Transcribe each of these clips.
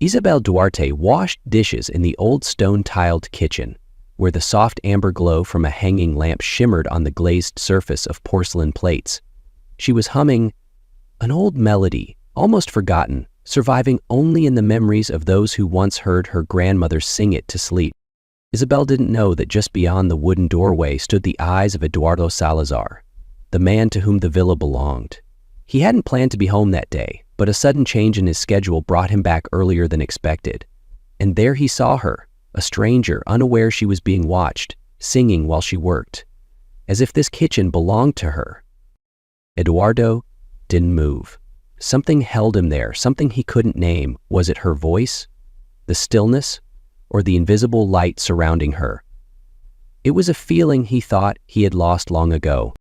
Isabel Duarte washed dishes in the old stone-tiled kitchen, where the soft amber glow from a hanging lamp shimmered on the glazed surface of porcelain plates. She was humming an old melody, almost forgotten, surviving only in the memories of those who once heard her grandmother sing it to sleep. Isabel didn't know that just beyond the wooden doorway stood the eyes of Eduardo Salazar, the man to whom the villa belonged. He hadn't planned to be home that day, but a sudden change in his schedule brought him back earlier than expected. And there he saw her, a stranger, unaware she was being watched, singing while she worked, as if this kitchen belonged to her. Eduardo didn't move. Something held him there, something he couldn't name. Was it her voice, the stillness, or the invisible light surrounding her? It was a feeling he thought he had lost long ago.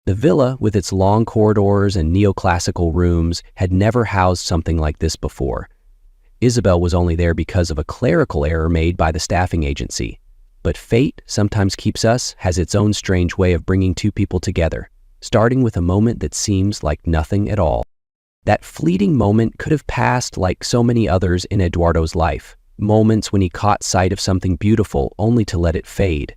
The villa, with its long corridors and neoclassical rooms, had never housed something like this before. Isabel was only there because of a clerical error made by the staffing agency. But fate sometimes keeps us, has its own strange way of bringing two people together, starting with a moment that seems like nothing at all. That fleeting moment could have passed like so many others in Eduardo's life, moments when he caught sight of something beautiful only to let it fade.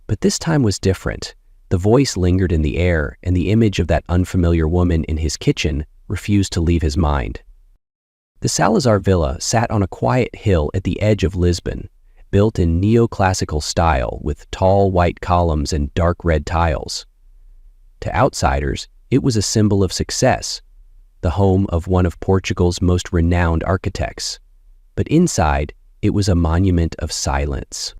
But this time was different. The voice lingered in the air, and the image of that unfamiliar woman in his kitchen refused to leave his mind. The Salazar Villa sat on a quiet hill at the edge of Lisbon, built in neoclassical style with tall white columns and dark red tiles. To outsiders, it was a symbol of success, the home of one of Portugal's most renowned architects. But inside, it was a monument of silence.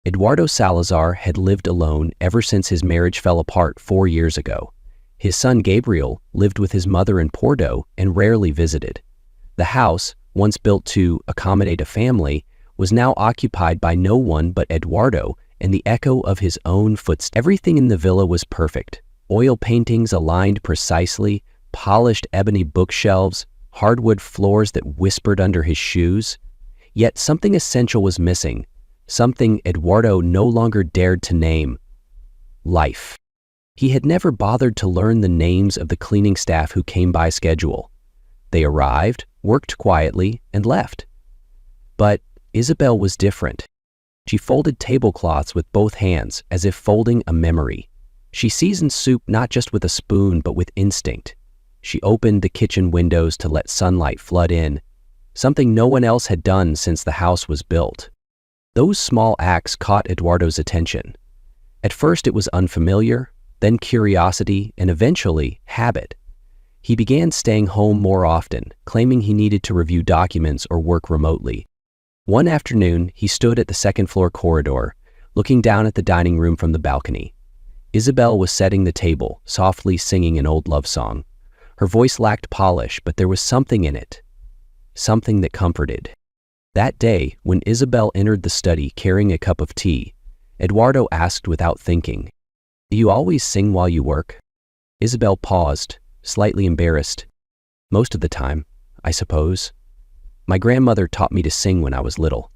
Eduardo Salazar had lived alone ever since his marriage fell apart 4 years ago. His son Gabriel lived with his mother in Porto and rarely visited. The house, once built to accommodate a family, was now occupied by no one but Eduardo and the echo of his own footsteps. Everything in the villa was perfect. Oil paintings aligned precisely, polished ebony bookshelves, hardwood floors that whispered under his shoes. Yet something essential was missing, something Eduardo no longer dared to name: life. He had never bothered to learn the names of the cleaning staff who came by schedule. They arrived, worked quietly, and left. But Isabel was different. She folded tablecloths with both hands, as if folding a memory. She seasoned soup not just with a spoon, but with instinct. She opened the kitchen windows to let sunlight flood in, something no one else had done since the house was built. Those small acts caught Eduardo's attention. At first it was unfamiliar, then curiosity, and eventually habit. He began staying home more often, claiming he needed to review documents or work remotely. One afternoon, he stood at the second-floor corridor, looking down at the dining room from the balcony. Isabel was setting the table, softly singing an old love song. Her voice lacked polish, but there was something in it, something that comforted. That day, when Isabel entered the study carrying a cup of tea, Eduardo asked without thinking, "Do you always sing while you work?" Isabel paused, slightly embarrassed. "Most of the time, I suppose. My grandmother taught me to sing when I was little.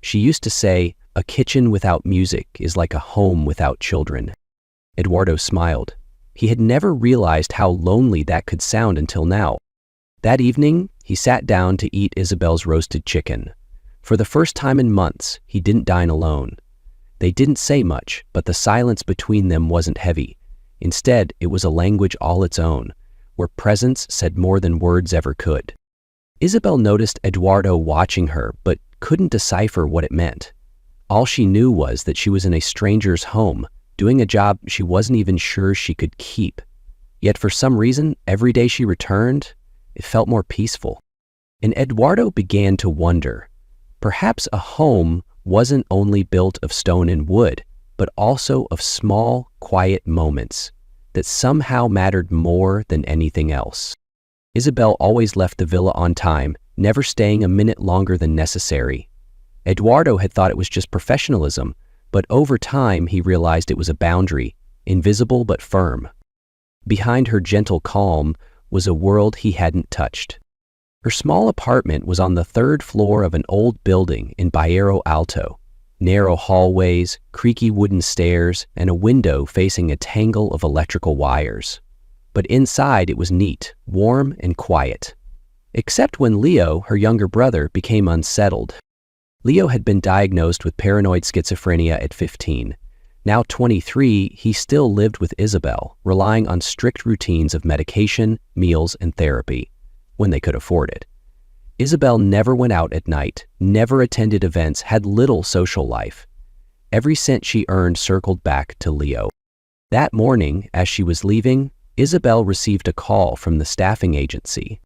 She used to say, 'A kitchen without music is like a home without children.'" Eduardo smiled. He had never realized how lonely that could sound until now. That evening, he sat down to eat Isabel's roasted chicken. For the first time in months, he didn't dine alone. They didn't say much, but the silence between them wasn't heavy. Instead, it was a language all its own, where presence said more than words ever could. Isabel noticed Eduardo watching her, but couldn't decipher what it meant. All she knew was that she was in a stranger's home, doing a job she wasn't even sure she could keep. Yet for some reason, every day she returned, it felt more peaceful. And Eduardo began to wonder, perhaps a home wasn't only built of stone and wood, but also of small, quiet moments that somehow mattered more than anything else. Isabel always left the villa on time, never staying a minute longer than necessary. Eduardo had thought it was just professionalism, but over time he realized it was a boundary, invisible but firm. Behind her gentle calm was a world he hadn't touched. Her small apartment was on the 3rd floor of an old building in Bairro Alto. Narrow hallways, creaky wooden stairs, and a window facing a tangle of electrical wires. But inside it was neat, warm, and quiet. Except when Leo, her younger brother, became unsettled. Leo had been diagnosed with paranoid schizophrenia at 15. Now 23, he still lived with Isabel, relying on strict routines of medication, meals, and therapy, when they could afford it. Isabel never went out at night, never attended events, had little social life. Every cent she earned circled back to Leo. That morning, as she was leaving, Isabel received a call from the staffing agency.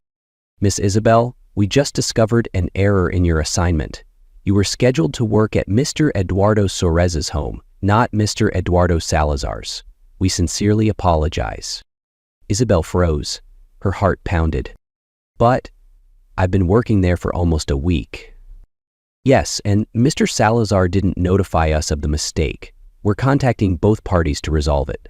"Miss Isabel, we just discovered an error in your assignment. You were scheduled to work at Mr. Eduardo Suarez's home, not Mr. Eduardo Salazar's. We sincerely apologize." Isabel froze. Her heart pounded. "But I've been working there for almost a week." "Yes, and Mr. Salazar didn't notify us of the mistake. We're contacting both parties to resolve it."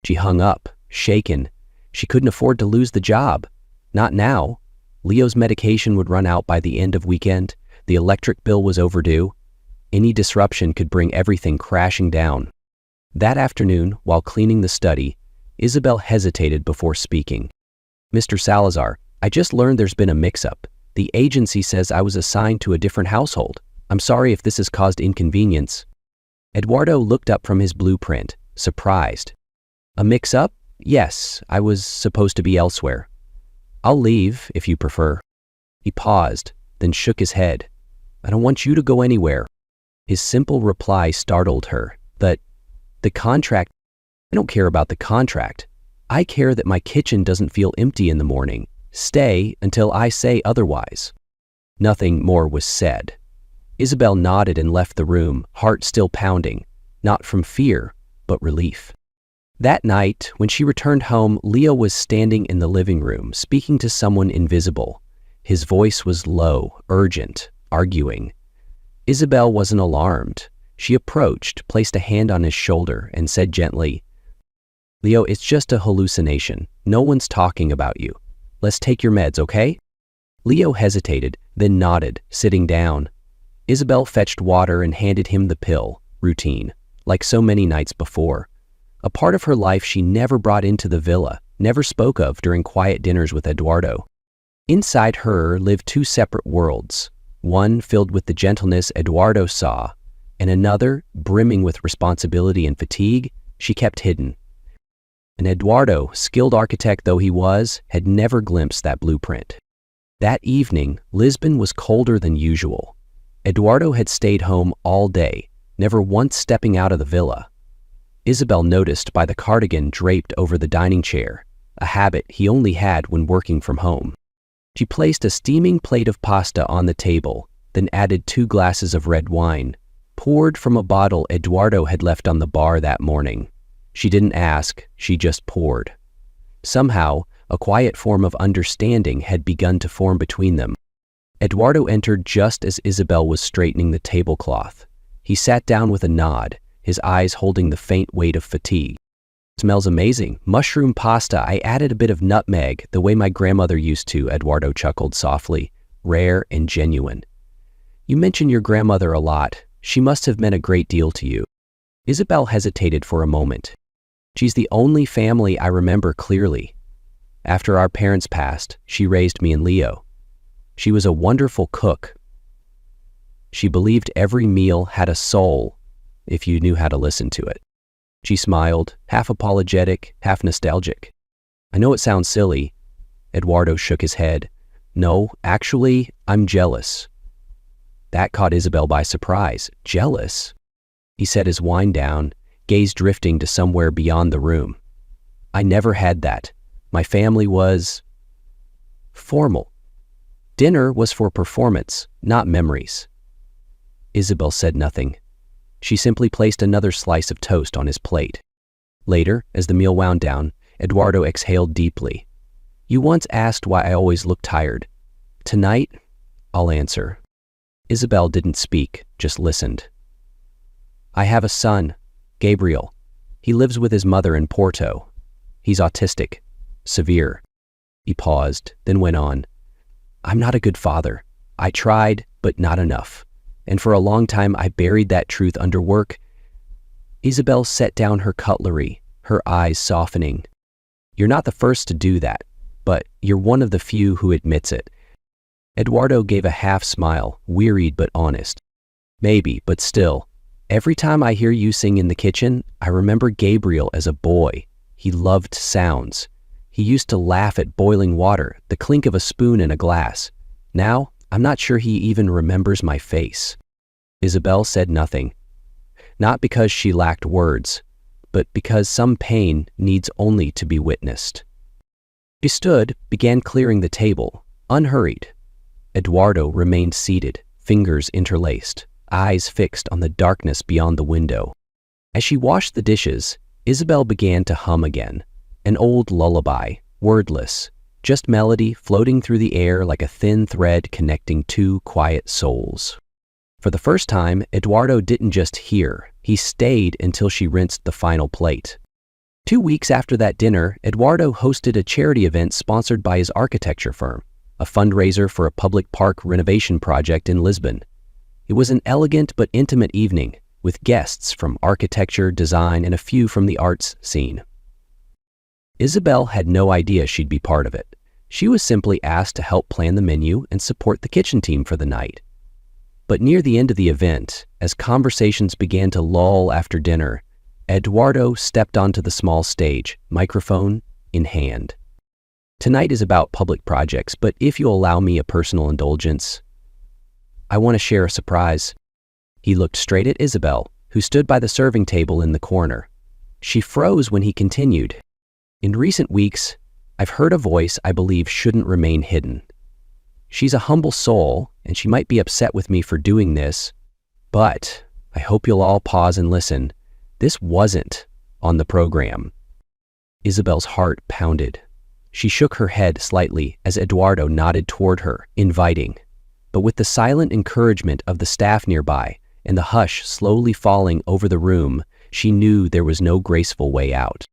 She hung up, shaken. She couldn't afford to lose the job. Not now. Leo's medication would run out by the end of weekend. The electric bill was overdue. Any disruption could bring everything crashing down. That afternoon, while cleaning the study, Isabel hesitated before speaking. "Mr. Salazar, I just learned there's been a mix-up. The agency says I was assigned to a different household. I'm sorry if this has caused inconvenience." Eduardo looked up from his blueprint, surprised. "A mix-up? Yes, I was supposed to be elsewhere. I'll leave, if you prefer." He paused, then shook his head. "I don't want you to go anywhere." His simple reply startled her. The contract? I don't care about the contract. I care that my kitchen doesn't feel empty in the morning. Stay until I say otherwise." Nothing more was said. Isabel nodded and left the room, heart still pounding, not from fear, but relief. That night, when she returned home, Leo was standing in the living room, speaking to someone invisible. His voice was low, urgent, arguing. Isabel wasn't alarmed. She approached, placed a hand on his shoulder, and said gently, "Leo, it's just a hallucination. No one's talking about you. Let's take your meds, okay?" Leo hesitated, then nodded, sitting down. Isabel fetched water and handed him the pill, routine, like so many nights before. A part of her life she never brought into the villa, never spoke of during quiet dinners with Eduardo. Inside her lived two separate worlds, one filled with the gentleness Eduardo saw, and another, brimming with responsibility and fatigue, she kept hidden. And Eduardo, skilled architect though he was, had never glimpsed that blueprint. That evening, Lisbon was colder than usual. Eduardo had stayed home all day, never once stepping out of the villa. Isabel noticed by the cardigan draped over the dining chair, a habit he only had when working from home. She placed a steaming plate of pasta on the table, then added 2 glasses of red wine, poured from a bottle Eduardo had left on the bar that morning. She didn't ask, she just poured. Somehow, a quiet form of understanding had begun to form between them. Eduardo entered just as Isabel was straightening the tablecloth. He sat down with a nod, his eyes holding the faint weight of fatigue. "Smells amazing. Mushroom pasta. I added a bit of nutmeg, the way my grandmother used to," Eduardo chuckled softly. "Rare and genuine." "You mention your grandmother a lot. She must have meant a great deal to you." Isabel hesitated for a moment. "She's the only family I remember clearly. After our parents passed, she raised me and Leo. She was a wonderful cook. She believed every meal had a soul, if you knew how to listen to it." She smiled, half apologetic, half nostalgic. "I know it sounds silly." Eduardo shook his head. "No, actually, I'm jealous." That caught Isabel by surprise. Jealous? He set his wine down, gaze drifting to somewhere beyond the room. "I never had that. My family was formal. Dinner was for performance, not memories." Isabel said nothing. She simply placed another slice of toast on his plate. Later, as the meal wound down, Eduardo exhaled deeply. "You once asked why I always look tired. Tonight, I'll answer." Isabel didn't speak, just listened. "I have a son, Gabriel. He lives with his mother in Porto. He's autistic, severe." He paused, then went on. "I'm not a good father. I tried, but not enough. And for a long time I buried that truth under work." Isabel set down her cutlery, her eyes softening. "You're not the first to do that, but you're one of the few who admits it. Eduardo gave a half smile, wearied but honest. Maybe, but still. Every time I hear you sing in the kitchen, I remember Gabriel as a boy. He loved sounds. He used to laugh at boiling water, the clink of a spoon in a glass. Now, I'm not sure he even remembers my face. Isabel said nothing. Not because she lacked words, but because some pain needs only to be witnessed. She stood, began clearing the table, unhurried. Eduardo remained seated, fingers interlaced, eyes fixed on the darkness beyond the window. As she washed the dishes, Isabel began to hum again, an old lullaby, wordless, just melody floating through the air like a thin thread connecting two quiet souls. For the first time, Eduardo didn't just hear, he stayed until she rinsed the final plate. 2 weeks after that dinner, Eduardo hosted a charity event sponsored by his architecture firm, a fundraiser for a public park renovation project in Lisbon. It was an elegant but intimate evening, with guests from architecture, design, and a few from the arts scene. Isabel had no idea she'd be part of it. She was simply asked to help plan the menu and support the kitchen team for the night. But near the end of the event, as conversations began to lull after dinner, Eduardo stepped onto the small stage, microphone in hand. Tonight is about public projects, but if you'll allow me a personal indulgence, I want to share a surprise. He looked straight at Isabel, who stood by the serving table in the corner. She froze when he continued. In recent weeks, I've heard a voice I believe shouldn't remain hidden. She's a humble soul, and she might be upset with me for doing this, but I hope you'll all pause and listen. This wasn't on the program. Isabel's heart pounded. She shook her head slightly as Eduardo nodded toward her, inviting. But with the silent encouragement of the staff nearby and the hush slowly falling over the room, she knew there was no graceful way out.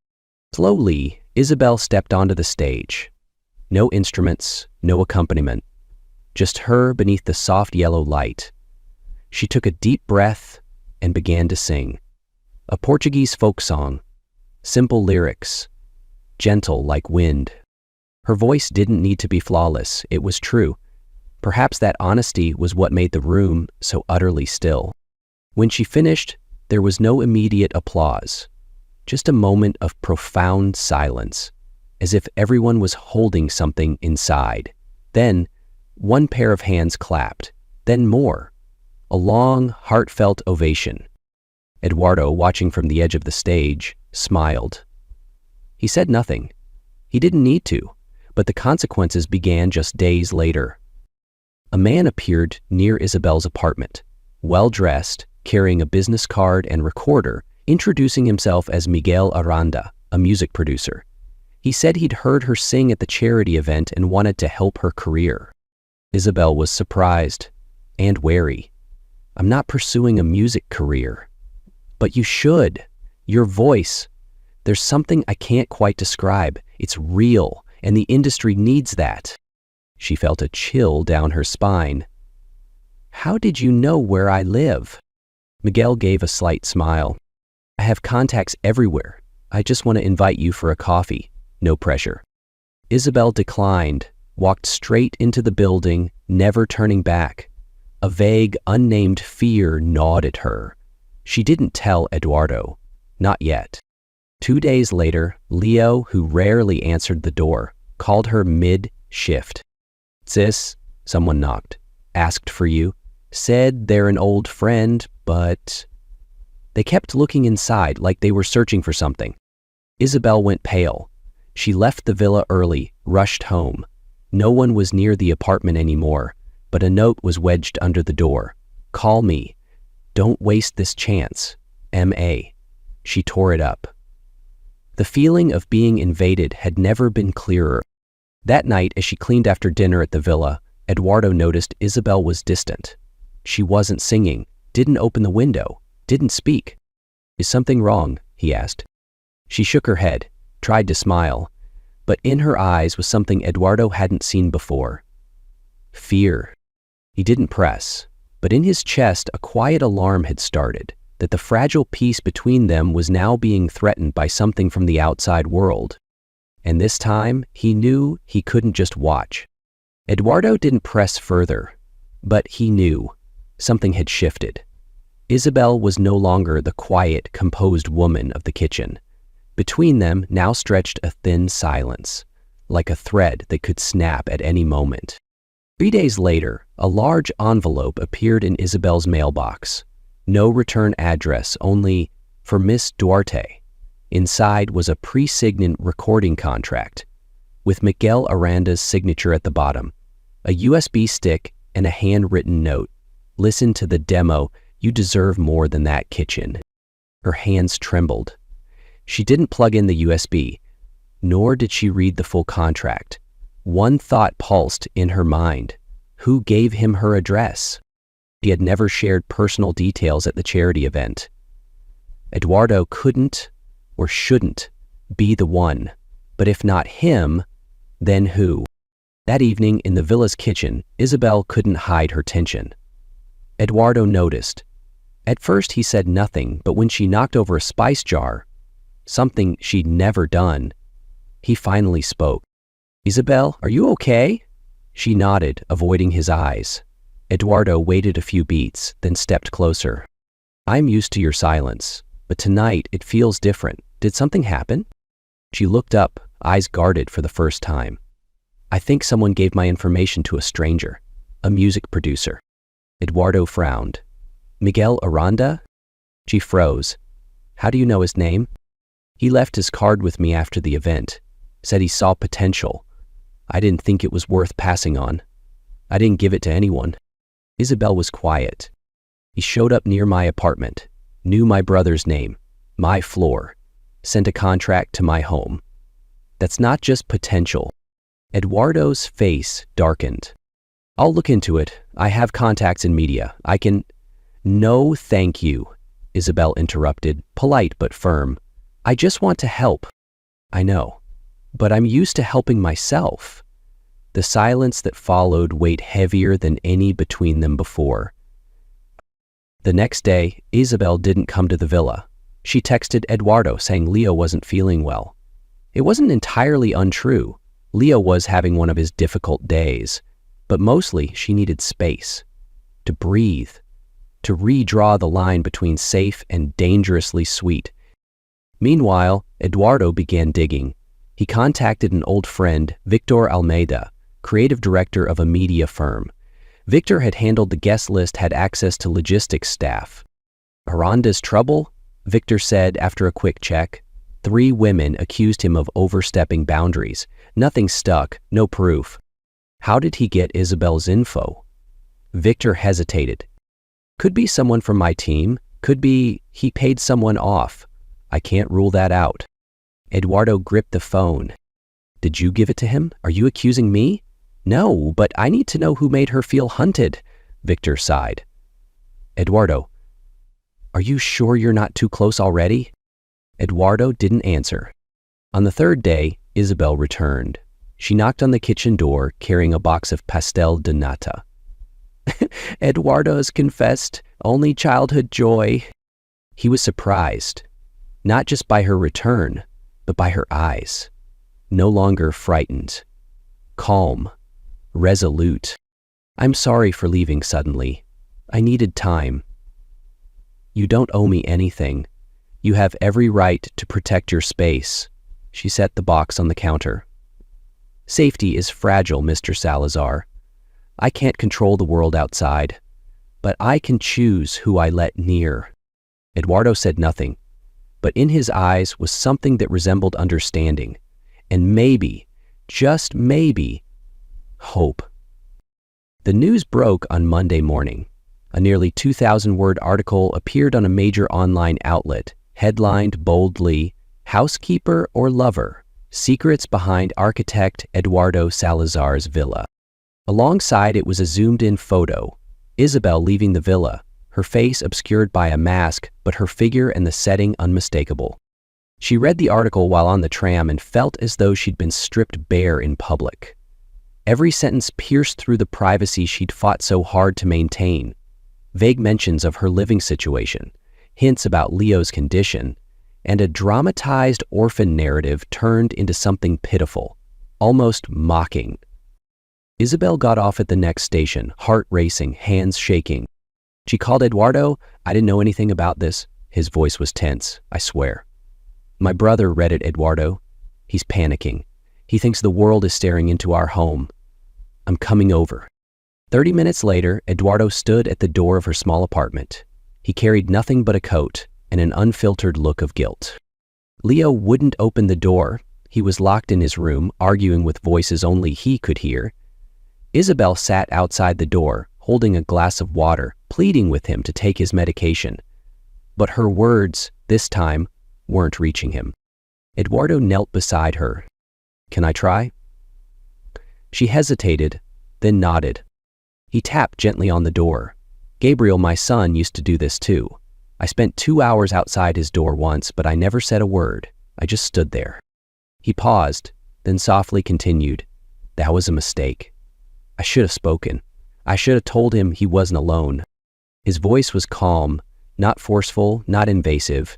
Slowly, Isabel stepped onto the stage. No instruments, no accompaniment. Just her beneath the soft yellow light. She took a deep breath and began to sing. A Portuguese folk song. Simple lyrics. Gentle like wind. Her voice didn't need to be flawless, it was true. Perhaps that honesty was what made the room so utterly still. When she finished, there was no immediate applause. Just a moment of profound silence, as if everyone was holding something inside. Then, one pair of hands clapped, then more. A long, heartfelt ovation. Eduardo, watching from the edge of the stage, smiled. He said nothing. He didn't need to, but the consequences began just days later. A man appeared near Isabel's apartment, well-dressed, carrying a business card and recorder, introducing himself as Miguel Aranda, a music producer. He said he'd heard her sing at the charity event and wanted to help her career. Isabel was surprised and wary. I'm not pursuing a music career. But you should. Your voice. There's something I can't quite describe. It's real, and the industry needs that. She felt a chill down her spine. How did you know where I live? Miguel gave a slight smile. I have contacts everywhere. I just want to invite you for a coffee. No pressure. Isabel declined, walked straight into the building, never turning back. A vague, unnamed fear gnawed at her. She didn't tell Eduardo. Not yet. 2 days later, Leo, who rarely answered the door, called her mid-shift. Sis, someone knocked. Asked for you. Said they're an old friend, but... They kept looking inside like they were searching for something. Isabel went pale. She left the villa early, rushed home. No one was near the apartment anymore, but a note was wedged under the door. Call me. Don't waste this chance. M.A. She tore it up. The feeling of being invaded had never been clearer. That night, as she cleaned after dinner at the villa, Eduardo noticed Isabel was distant. She wasn't singing, didn't open the window, didn't speak. Is something wrong? He asked. She shook her head, tried to smile, but in her eyes was something Eduardo hadn't seen before. Fear. He didn't press, but in his chest a quiet alarm had started, that the fragile peace between them was now being threatened by something from the outside world. And this time, he knew he couldn't just watch. Eduardo didn't press further, but he knew something had shifted. Isabel was no longer the quiet, composed woman of the kitchen. Between them now stretched a thin silence, like a thread that could snap at any moment. 3 days later, a large envelope appeared in Isabel's mailbox. No return address, only for Miss Duarte. Inside was a pre-signed recording contract, with Miguel Aranda's signature at the bottom, a USB stick, and a handwritten note. "Listen to the demo. You deserve more than that, kitchen." Her hands trembled. She didn't plug in the USB, nor did she read the full contract. One thought pulsed in her mind. Who gave him her address? She had never shared personal details at the charity event. Eduardo couldn't or shouldn't be the one, but if not him, then who? That evening in the villa's kitchen, Isabel couldn't hide her tension. Eduardo noticed. At first he said nothing, but when she knocked over a spice jar, something she'd never done, he finally spoke. "Isabel, are you okay?" She nodded, avoiding his eyes. Eduardo waited a few beats, then stepped closer. "I'm used to your silence, but tonight it feels different. Did something happen?" She looked up, eyes guarded for the first time. "I think someone gave my information to a stranger, a music producer." Eduardo frowned. "Miguel Aranda?" She froze. "How do you know his name?" "He left his card with me after the event. Said he saw potential. I didn't think it was worth passing on. I didn't give it to anyone." Isabel was quiet. "He showed up near my apartment, knew my brother's name, my floor, sent a contract to my home. That's not just potential." Eduardo's face darkened. "I'll look into it. I have contacts in media. I can—" "No, thank you," Isabel interrupted, polite but firm. "I just want to help." "I know, but I'm used to helping myself." The silence that followed weighed heavier than any between them before. The next day, Isabel didn't come to the villa. She texted Eduardo saying Leo wasn't feeling well. It wasn't entirely untrue. Leo was having one of his difficult days, but mostly she needed space, to breathe, to redraw the line between safe and dangerously sweet. Meanwhile, Eduardo began digging. He contacted an old friend, Victor Almeida, creative director of a media firm. Victor had handled the guest list, had access to logistics staff. "Aranda's trouble?" Victor said after a quick check. 3 women accused him of overstepping boundaries. Nothing stuck, no proof. How did he get Isabel's info? Victor hesitated. "Could be someone from my team. Could be he paid someone off. I can't rule that out." Eduardo gripped the phone. "Did you give it to him? Are you accusing me?" "No, but I need to know who made her feel hunted," Victor sighed. "Eduardo, are you sure you're not too close already?" Eduardo didn't answer. On the 3rd day, Isabel returned. She knocked on the kitchen door, carrying a box of pastel de nata. "Eduardo has confessed, only childhood joy." He was surprised, not just by her return, but by her eyes. No longer frightened. Calm. Resolute. "I'm sorry for leaving suddenly. I needed time." "You don't owe me anything. You have every right to protect your space." She set the box on the counter. "Safety is fragile, Mr. Salazar. I can't control the world outside, but I can choose who I let near." Eduardo said nothing, but in his eyes was something that resembled understanding, and maybe, just maybe, hope. The news broke on Monday morning. A nearly 2,000-word article appeared on a major online outlet, headlined boldly, "Housekeeper or Lover? Secrets Behind Architect Eduardo Salazar's Villa." Alongside it was a zoomed-in photo, Isabel leaving the villa, her face obscured by a mask, but her figure and the setting unmistakable. She read the article while on the tram and felt as though she'd been stripped bare in public. Every sentence pierced through the privacy she'd fought so hard to maintain. Vague mentions of her living situation, hints about Leo's condition, and a dramatized orphan narrative turned into something pitiful, almost mocking. Isabel got off at the next station, heart racing, hands shaking. She called Eduardo. I didn't know anything about this. His voice was tense, I swear. My brother read it, Eduardo. He's panicking. He thinks the world is staring into our home. I'm coming over. 30 minutes later, Eduardo stood at the door of her small apartment. He carried nothing but a coat and an unfiltered look of guilt. Leo wouldn't open the door. He was locked in his room, arguing with voices only he could hear. Isabel sat outside the door, holding a glass of water, pleading with him to take his medication. But her words, this time, weren't reaching him. Eduardo knelt beside her. Can I try? She hesitated, then nodded. He tapped gently on the door. Gabriel, my son, used to do this too. I spent 2 hours outside his door once, but I never said a word. I just stood there. He paused, then softly continued. That was a mistake. I should have spoken. I should have told him he wasn't alone. His voice was calm, not forceful, not invasive.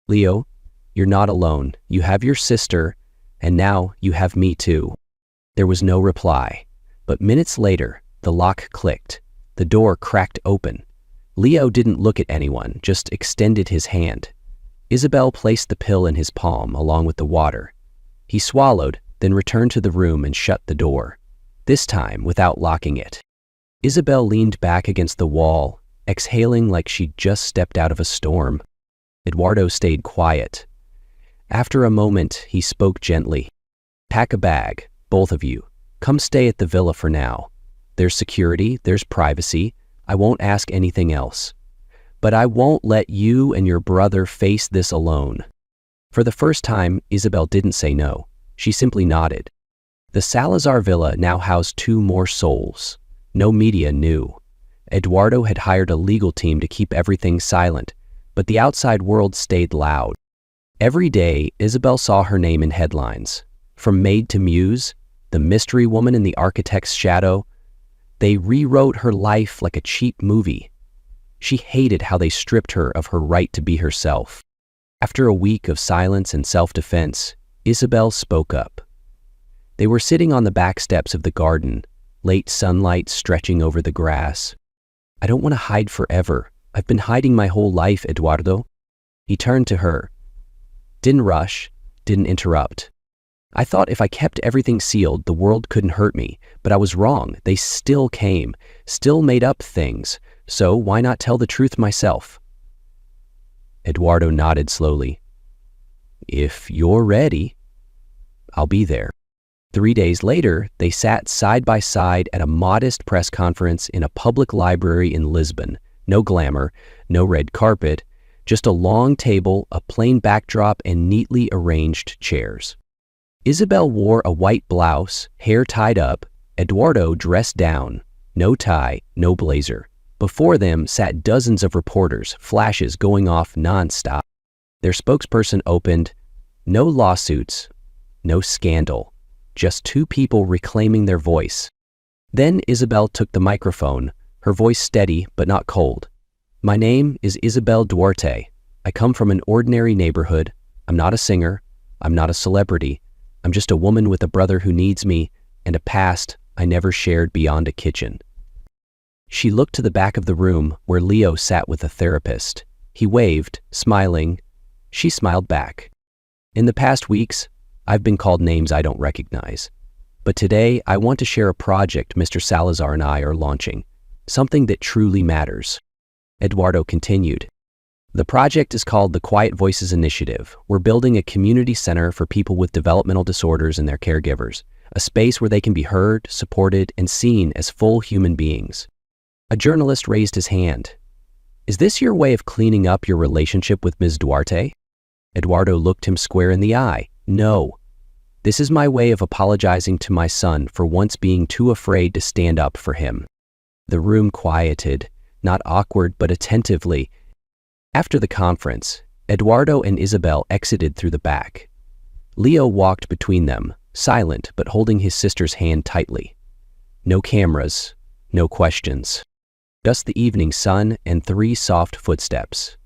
Leo, you're not alone. You have your sister, and now you have me too. There was no reply, but minutes later, the lock clicked. The door cracked open. Leo didn't look at anyone, just extended his hand. Isabel placed the pill in his palm along with the water. He swallowed, then returned to the room and shut the door, this time without locking it. Isabel leaned back against the wall, exhaling like she'd just stepped out of a storm. Eduardo stayed quiet. After a moment, he spoke gently. Pack a bag, both of you. Come stay at the villa for now. There's security, there's privacy. I won't ask anything else. But I won't let you and your brother face this alone. For the first time, Isabel didn't say no. She simply nodded. The Salazar villa now housed 2 more souls. No media knew. Eduardo had hired a legal team to keep everything silent, but the outside world stayed loud. Every day, Isabel saw her name in headlines. From maid to muse, the mystery woman in the architect's shadow. They rewrote her life like a cheap movie. She hated how they stripped her of her right to be herself. After a week of silence and self-defense, Isabel spoke up. They were sitting on the back steps of the garden, late sunlight stretching over the grass. I don't want to hide forever. I've been hiding my whole life, Eduardo. He turned to her. Didn't rush, didn't interrupt. I thought if I kept everything sealed, the world couldn't hurt me, but I was wrong. They still came, still made up things. So why not tell the truth myself? Eduardo nodded slowly. If you're ready, I'll be there. 3 days later, they sat side by side at a modest press conference in a public library in Lisbon. No glamour, no red carpet, just a long table, a plain backdrop, and neatly arranged chairs. Isabel wore a white blouse, hair tied up. Eduardo dressed down, no tie, no blazer. Before them sat dozens of reporters, flashes going off non-stop. Their spokesperson opened. No lawsuits, no scandal, just 2 people reclaiming their voice. Then Isabel took the microphone, her voice steady but not cold. My name is Isabel Duarte. I come from an ordinary neighborhood. I'm not a singer. I'm not a celebrity. I'm just a woman with a brother who needs me and a past I never shared beyond a kitchen. She looked to the back of the room where Leo sat with a therapist. He waved, smiling. She smiled back. In the past weeks, I've been called names I don't recognize. But today, I want to share a project Mr. Salazar and I are launching, something that truly matters. Eduardo continued. The project is called the Quiet Voices Initiative. We're building a community center for people with developmental disorders and their caregivers, a space where they can be heard, supported, and seen as full human beings. A journalist raised his hand. Is this your way of cleaning up your relationship with Ms. Duarte? Eduardo looked him square in the eye. No. This is my way of apologizing to my son for once being too afraid to stand up for him. The room quieted, not awkward but attentively. After the conference, Eduardo and Isabel exited through the back. Leo walked between them, silent but holding his sister's hand tightly. No cameras, no questions. Just the evening sun and 3 soft footsteps.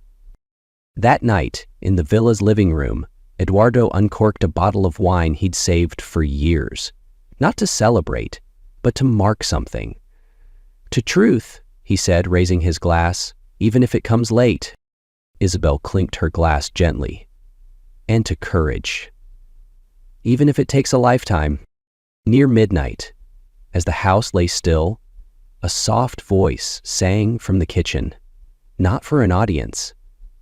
That night, in the villa's living room, Eduardo uncorked a bottle of wine he'd saved for years. Not to celebrate, but to mark something. "To truth," he said, raising his glass, "even if it comes late." Isabel clinked her glass gently. "And to courage, even if it takes a lifetime." Near midnight, as the house lay still, a soft voice sang from the kitchen, not for an audience,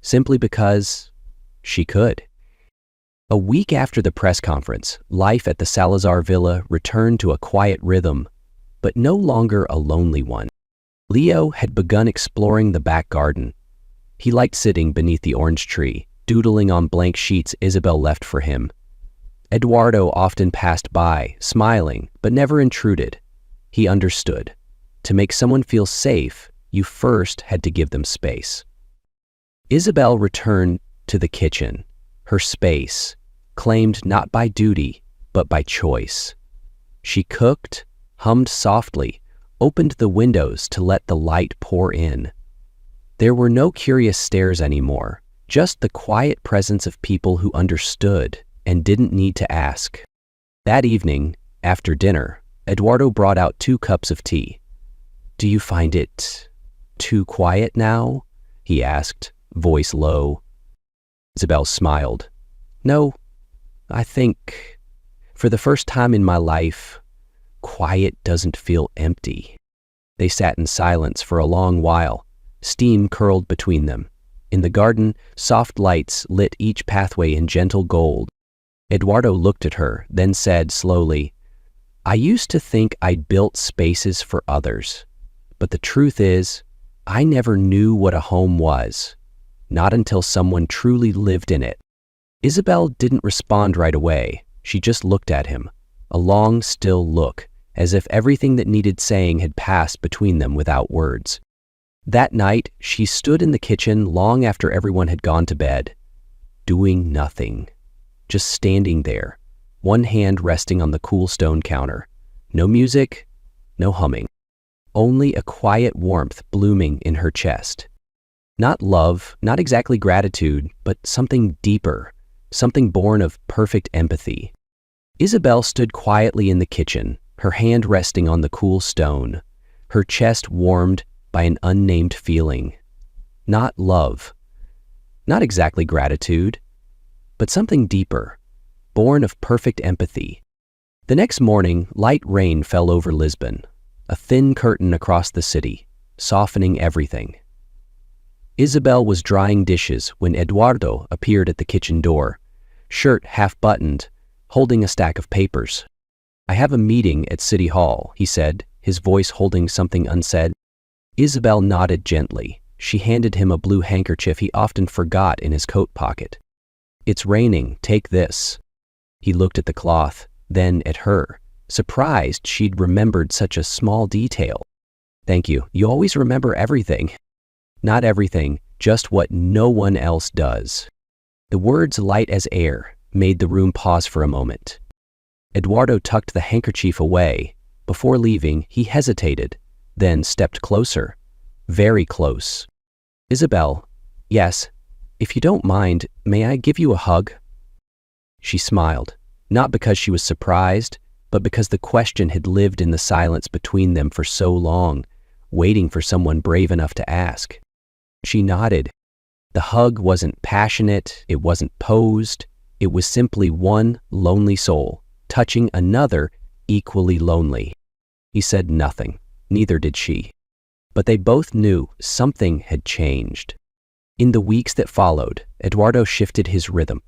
simply because she could. A week after the press conference, life at the Salazar Villa returned to a quiet rhythm, but no longer a lonely one. Leo had begun exploring the back garden. He liked sitting beneath the orange tree, doodling on blank sheets Isabel left for him. Eduardo often passed by, smiling, but never intruded. He understood. To make someone feel safe, you first had to give them space. Isabel returned to the kitchen, her space, claimed not by duty, but by choice. She cooked, hummed softly, opened the windows to let the light pour in. There were no curious stares anymore, just the quiet presence of people who understood and didn't need to ask. That evening, after dinner, Eduardo brought out 2 cups of tea. "Do you find it too quiet now?" he asked, voice low. Isabel smiled. "No, I think, for the first time in my life, quiet doesn't feel empty." They sat in silence for a long while. Steam curled between them. In the garden, soft lights lit each pathway in gentle gold. Eduardo looked at her, then said slowly, "I used to think I'd built spaces for others, but the truth is, I never knew what a home was, not until someone truly lived in it." Isabel didn't respond right away. She just looked at him, a long, still look, as if everything that needed saying had passed between them without words. That night, she stood in the kitchen long after everyone had gone to bed, doing nothing, just standing there, one hand resting on the cool stone counter. No music, no humming, only a quiet warmth blooming in her chest. Not love, not exactly gratitude, but something deeper, something born of perfect empathy. Isabel stood quietly in the kitchen, her hand resting on the cool stone, her chest warmed by an unnamed feeling. Not love, not exactly gratitude, but something deeper, born of perfect empathy. The next morning, light rain fell over Lisbon, a thin curtain across the city, softening everything. Isabel was drying dishes when Eduardo appeared at the kitchen door, shirt half-buttoned, holding a stack of papers. "I have a meeting at City Hall," he said, his voice holding something unsaid. Isabel nodded gently. She handed him a blue handkerchief he often forgot in his coat pocket. "It's raining, take this." He looked at the cloth, then at her, surprised she'd remembered such a small detail. "Thank you, you always remember everything." "Not everything, just what no one else does." The words, light as air, made the room pause for a moment. Eduardo tucked the handkerchief away. Before leaving, he hesitated, then stepped closer, very close. "Isabel, yes, if you don't mind, may I give you a hug?" She smiled, not because she was surprised, but because the question had lived in the silence between them for so long, waiting for someone brave enough to ask. She nodded. The hug wasn't passionate, it wasn't posed, it was simply one lonely soul touching another equally lonely. He said nothing, neither did she. But they both knew something had changed. In the weeks that followed, Eduardo shifted his rhythm.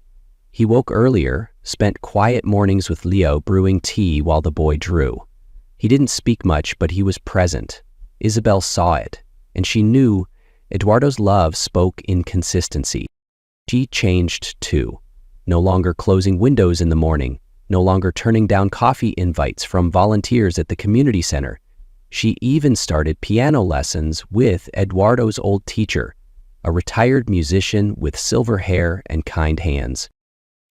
He woke earlier, spent quiet mornings with Leo brewing tea while the boy drew. He didn't speak much, but he was present. Isabel saw it, and she knew Eduardo's love spoke in consistency. She changed too, no longer closing windows in the morning, no longer turning down coffee invites from volunteers at the community center. She even started piano lessons with Eduardo's old teacher, a retired musician with silver hair and kind hands.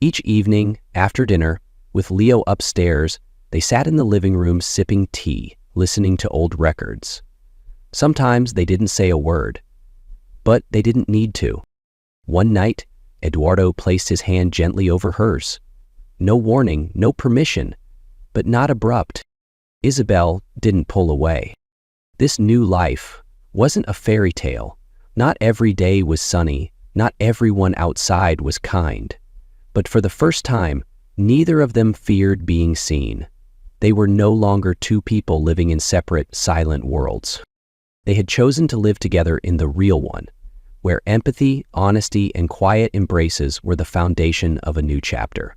Each evening, after dinner, with Leo upstairs, they sat in the living room sipping tea, listening to old records. Sometimes they didn't say a word, but they didn't need to. One night, Eduardo placed his hand gently over hers. No warning, no permission, but not abrupt. Isabel didn't pull away. This new life wasn't a fairy tale. Not every day was sunny, not everyone outside was kind. But for the first time, neither of them feared being seen. They were no longer two people living in separate, silent worlds. They had chosen to live together in the real one, where empathy, honesty, and quiet embraces were the foundation of a new chapter.